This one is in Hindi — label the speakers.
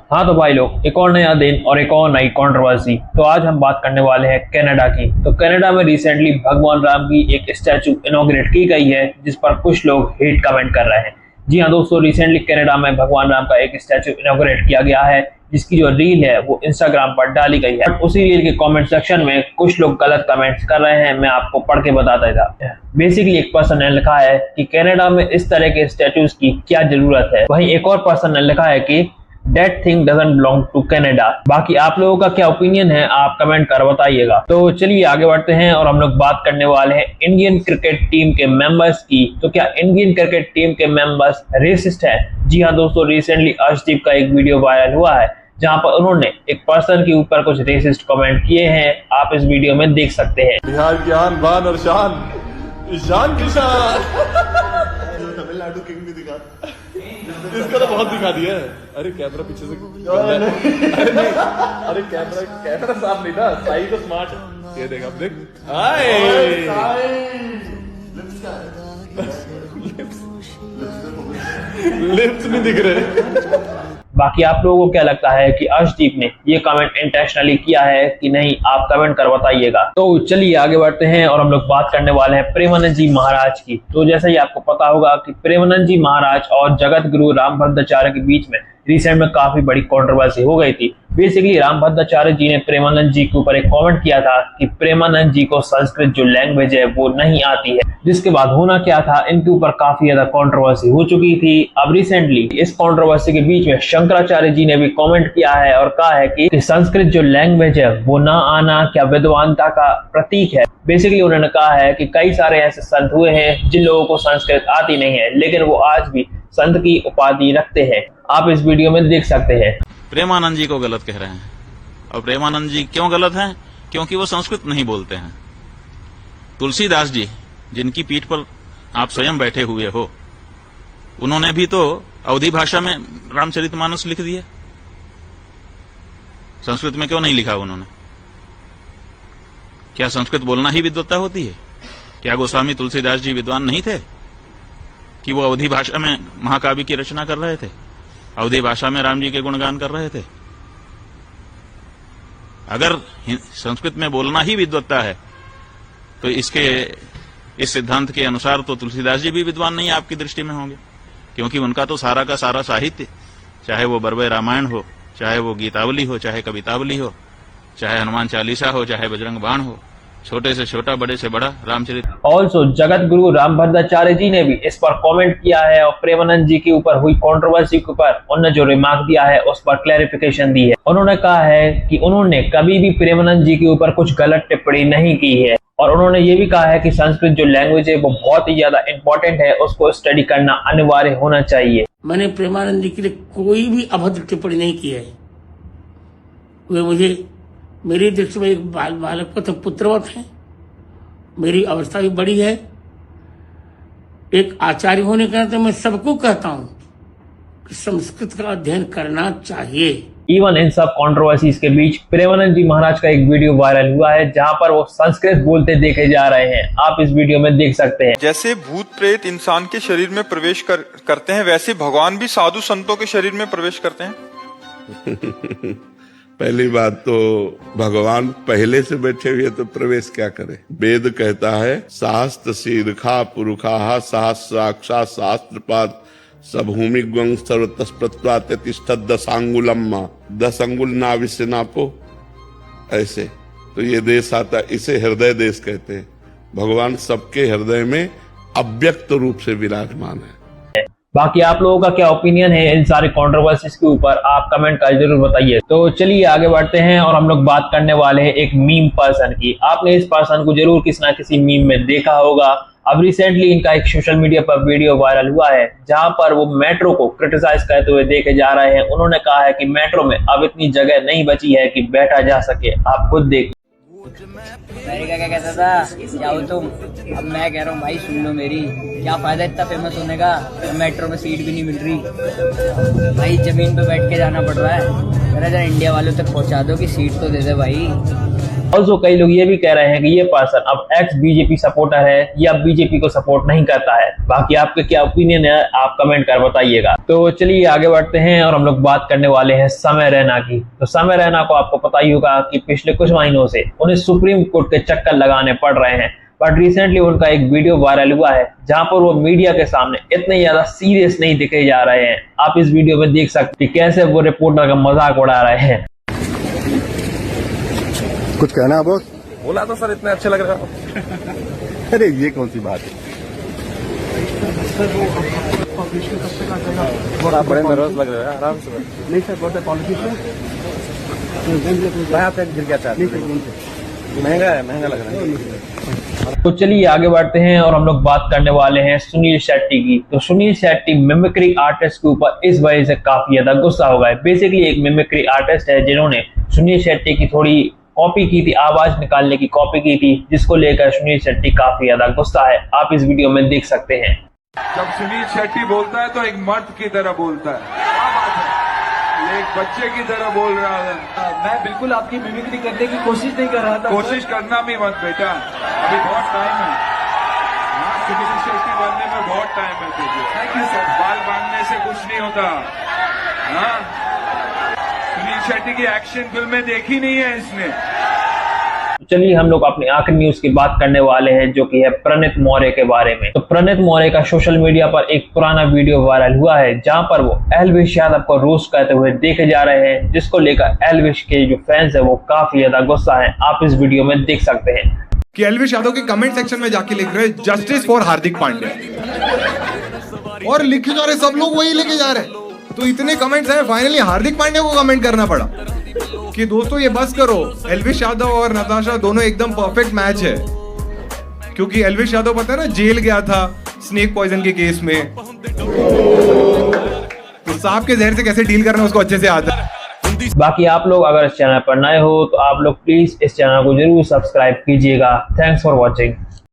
Speaker 1: हाँ तो भाई लोग, एक और नया दिन और एक और नई कंट्रोवर्सी। तो आज हम बात करने वाले हैं कनाडा की। तो कनाडा में रिसेंटली भगवान राम की एक स्टैचू इनॉग्रेट की गई है, जिस पर कुछ लोग हेट कमेंट कर रहे हैं। जी हाँ दोस्तों, रिसेंटली कनाडा में भगवान राम का एक स्टैचू इनॉग्रेट किया गया है, जिसकी जो रील है वो इंस्टाग्राम पर डाली गई है। उसी रील के कमेंट सेक्शन में कुछ लोग गलत कमेंट्स कर रहे हैं। मैं आपको पढ़ के बताता था। बेसिकली एक पर्सन ने लिखा है कि कनाडा में इस तरह के स्टैचूज की क्या जरूरत है। वहीं एक और पर्सन ने लिखा है कि That thing doesn't belong to Canada। बाकी आप लोगों का क्या ओपिनियन है, आप कमेंट कर बताइएगा। तो चलिए आगे बढ़ते हैं और हम लोग बात करने वाले हैं इंडियन क्रिकेट टीम के मेंबर्स की। तो क्या इंडियन क्रिकेट टीम के मेंबर्स रेसिस्ट हैं? जी हाँ दोस्तों, रिसेंटली अर्शदीप का एक वीडियो वायरल हुआ है, जहां पर उन्होंने एक पर्सन के ऊपर कुछ रेसिस्ट कमेंट किए हैं। आप इस वीडियो में देख सकते हैं।
Speaker 2: बिहार की आन बान और शान, ईशान की शान। तमिलनाडु किंग भी दिखा, इसका तो बहुत दिखा दिया है। अरे कैमरा पीछे से अरे नहीं, अरे कैमरा साफ नहीं था, साई तो स्मार्ट है। ये देख, अब देख, लिप्स नहीं दिख रहे।
Speaker 1: बाकी आप लोगों को क्या लगता है कि अर्शदीप ने ये कमेंट इंटेंशनली किया है कि नहीं? आप कमेंट कर बताइएगा। तो चलिए आगे बढ़ते हैं और हम लोग बात करने वाले हैं प्रेमानंद जी महाराज की। तो जैसा ही आपको पता होगा कि प्रेमानंद जी महाराज और जगत गुरु रामभद्राचार्य के बीच में रिसेंट में काफी बड़ी कंट्रोवर्सी हो गई थी। बेसिकली रामभद्राचार्य जी ने प्रेमानंद जी के ऊपर एक कमेंट किया था कि प्रेमानंद जी को संस्कृत जो लैंग्वेज है वो नहीं आती है, जिसके बाद होना क्या था, इनके ऊपर काफी ज्यादा कंट्रोवर्सी हो चुकी थी। अब रिसेंटली इस कंट्रोवर्सी के बीच में शंकराचार्य जी ने भी कमेंट किया है और कहा है कि संस्कृत जो लैंग्वेज है वो ना आना क्या विद्वानता का प्रतीक है। बेसिकली उन्होंने कहा है कि कई सारे ऐसे संत हुए हैं जिन लोगों को संस्कृत आती नहीं है, लेकिन वो आज भी संत की उपाधि रखते हैं। आप इस वीडियो में देख सकते हैं।
Speaker 3: प्रेमानंद जी को गलत कह रहे हैं। और प्रेमानंद जी क्यों गलत हैं? क्योंकि वो संस्कृत नहीं बोलते हैं। तुलसीदास जी, जिनकी पीठ पर आप स्वयं बैठे हुए हो, उन्होंने भी तो अवधी भाषा में रामचरितमानस लिख दिया। संस्कृत में क्यों नहीं लिखा उन्होंने? क्या संस्कृत बोलना ही विद्वत्ता होती है? क्या गोस्वामी तुलसीदास जी विद्वान नहीं थे कि वो अवधी भाषा में महाकाव्य की रचना कर रहे थे, अवधी भाषा में राम जी के गुणगान कर रहे थे? अगर संस्कृत में बोलना ही विद्वत्ता है तो इस सिद्धांत के अनुसार तो तुलसीदास जी भी विद्वान नहीं आपकी दृष्टि में होंगे, क्योंकि उनका तो सारा का सारा साहित्य, चाहे वो बरवे रामायण हो, चाहे वो गीतावली हो, चाहे कवितावली हो, चाहे हनुमान चालीसा हो, चाहे बजरंग बाण हो, छोटे से छोटा बड़े से बड़ा रामचरित।
Speaker 1: ऑल्सो जगत गुरु रामभद्राचार्य जी ने भी इस पर कमेंट किया है और प्रेमानंद जी के ऊपर हुई कंट्रोवर्सी के ऊपर उन्होंने जो रिमार्क दिया है उस पर क्लैरिफिकेशन दी है। उन्होंने कहा है कि उन्होंने कभी भी प्रेमानंद जी के ऊपर कुछ गलत टिप्पणी नहीं की है, और उन्होंने ये भी कहा है कि संस्कृत जो लैंग्वेज है वो बहुत ही ज्यादा इंपॉर्टेंट है, उसको स्टडी करना अनिवार्य होना चाहिए।
Speaker 4: मैंने प्रेमानंद जी के लिए कोई भी अभद्र टिप्पणी नहीं की है। वे मुझे मेरी दृष्टि में एक बालक को तो पुत्रवत है। मेरी अवस्था भी बड़ी है। एक आचार्य होने के नाते मैं सबको कहता हूं कि संस्कृत का अध्ययन करना चाहिए।
Speaker 1: इवन इन सब कंट्रोवर्सीज के बीच प्रेमानंद जी महाराज का एक वीडियो वायरल हुआ है, जहां पर वो संस्कृत बोलते देखे जा रहे हैं। आप इस वीडियो में देख सकते हैं।
Speaker 5: जैसे भूत प्रेत इंसान के शरीर में प्रवेश करते हैं, वैसे भगवान भी साधु संतों के शरीर में प्रवेश करते हैं।
Speaker 6: पहली बात तो भगवान पहले से बैठे हुए तो प्रवेश क्या करे? वेद कहता है शास्त्र शीर्षा पुरुषा सहस्राक्षा शास्त्रपाद सभूमि ग्वंग सर्वतस्प्रत्वातिष्ठत 10 अंगुलम 10 अंगुल नाभि से नापो। ऐसे तो ये देश आता, इसे हृदय देश कहते हैं। भगवान सबके हृदय में अव्यक्त रूप से विराजमान है।
Speaker 1: बाकी आप लोगों का क्या ओपिनियन है इन सारे कंट्रोवर्सीज के ऊपर, आप कमेंट कर जरूर बताइए। तो चलिए आगे बढ़ते हैं और हम लोग बात करने वाले हैं एक मीम पर्सन की। आपने इस पर्सन को जरूर किसी ना किसी मीम में देखा होगा। अब रिसेंटली इनका एक सोशल मीडिया पर वीडियो वायरल हुआ है, जहां पर वो मेट्रो को क्रिटिसाइज करते हुए देखे जा रहे हैं। उन्होंने कहा है कि मेट्रो में अब इतनी जगह नहीं बची है कि बैठा जा सके। आप खुद देखिए।
Speaker 7: अमेरिका क्या कहता था, क्या हो तुम? अब मैं कह रहा हूँ भाई सुन लो मेरी, क्या फायदा इतना फेमस होने का, मेट्रो में सीट भी नहीं मिल रही भाई, जमीन पे बैठ के जाना पड़ रहा है। मेरा जरा इंडिया वालों तक पहुँचा दो कि सीट तो दे दे भाई।
Speaker 1: ऑल्सो कई लोग ये भी कह रहे हैं कि ये पर्सन अब एक्स बीजेपी सपोर्टर है या बीजेपी को सपोर्ट नहीं करता है। बाकी आपके क्या ओपिनियन है आप कमेंट कर बताइएगा। तो चलिए आगे बढ़ते हैं और हम लोग बात करने वाले हैं समय रैना की। तो समय रैना को आपको पता ही होगा कि पिछले कुछ महीनों से उन्हें सुप्रीम कोर्ट के चक्कर लगाने पड़ रहे हैं, बट रिसेंटली उनका एक वीडियो वायरल हुआ है जहां पर वो मीडिया के सामने इतने ज्यादा सीरियस नहीं दिखे जा रहे हैं। आप इस वीडियो में देख सकते हैं कैसे वो रिपोर्टर का मजाक उड़ा रहे हैं।
Speaker 8: कुछ कहना है बॉस?
Speaker 2: बोला तो सर इतने अच्छे लग रहे हो।
Speaker 8: अरे ये कौन सी बात है?
Speaker 2: आप बड़े नर्वस लग रहे हो, आराम से।
Speaker 8: नहीं सर, बहुत पॉलिटिशियन
Speaker 2: मैं आपसे गिर गया चाहता हूं। महंगा लग रहा है।
Speaker 1: तो चलिए आगे बढ़ते हैं और हम लोग बात करने वाले हैं सुनील शेट्टी की। तो सुनील शेट्टी मिमिक्री आर्टिस्ट के ऊपर इस वजह से काफी ज्यादा गुस्सा हो गए। बेसिकली एक मिमिक्री आर्टिस्ट है जिन्होंने सुनील शेट्टी की थोड़ी कॉपी की थी, आवाज निकालने की कॉपी की थी, जिसको लेकर सुनील शेट्टी काफी ज्यादा गुस्सा है। आप इस वीडियो में देख सकते हैं।
Speaker 9: जब सुनील शेट्टी बोलता है तो एक मर्द की तरह बोलता है, एक बच्चे की तरह बोल रहा है।
Speaker 7: मैं बिल्कुल आपकी मिमिक्री करने की कोशिश नहीं कर रहा था।
Speaker 9: कोशिश करना भी मत बेटा, अभी बहुत टाइम है। हाँ, सुनील शेट्टी बनने में बहुत टाइम है तुझे।
Speaker 7: Thank you sir.
Speaker 9: बाल बांधने से कुछ नहीं होता। हाँ, सुनील शेट्टी की एक्शन फिल्में देखी नहीं है इसने।
Speaker 1: चलिए हम लोग अपनी आखिरी न्यूज की बात करने वाले हैं जो कि है प्रणीत मौर्य के बारे में। तो प्रणीत मौर्य का सोशल मीडिया पर एक पुराना वीडियो वायरल हुआ है जहां पर वो एल्विश यादव को रोस्ट करते हुए देखे जा रहे हैं, जिसको लेकर एल्विश के जो फैंस है वो काफी ज्यादा गुस्सा है। आप इस वीडियो में देख सकते हैं
Speaker 5: कि एल्विश यादव के कमेंट सेक्शन में जाके लिख रहे हैं जस्टिस फॉर हार्दिक पांड्या, और लिखे जा रहे सब लोग वही लिखे जा रहे हैं। तो इतने कमेंट्स हैं, फाइनली हार्दिक पांड्या को कमेंट करना पड़ा कि दोस्तों ये बस करो, एल्विश यादव और नताशा दोनों एकदम परफेक्ट मैच है। क्योंकि एल्विश यादव पता है ना जेल गया था स्नेक पॉइजन के केस में, तो सांप के जहर से कैसे डील करना उसको अच्छे से आता है।
Speaker 1: बाकी आप लोग अगर इस चैनल पर नए हो तो आप लोग प्लीज इस चैनल को जरूर सब्सक्राइब कीजिएगा। Thanks for watching.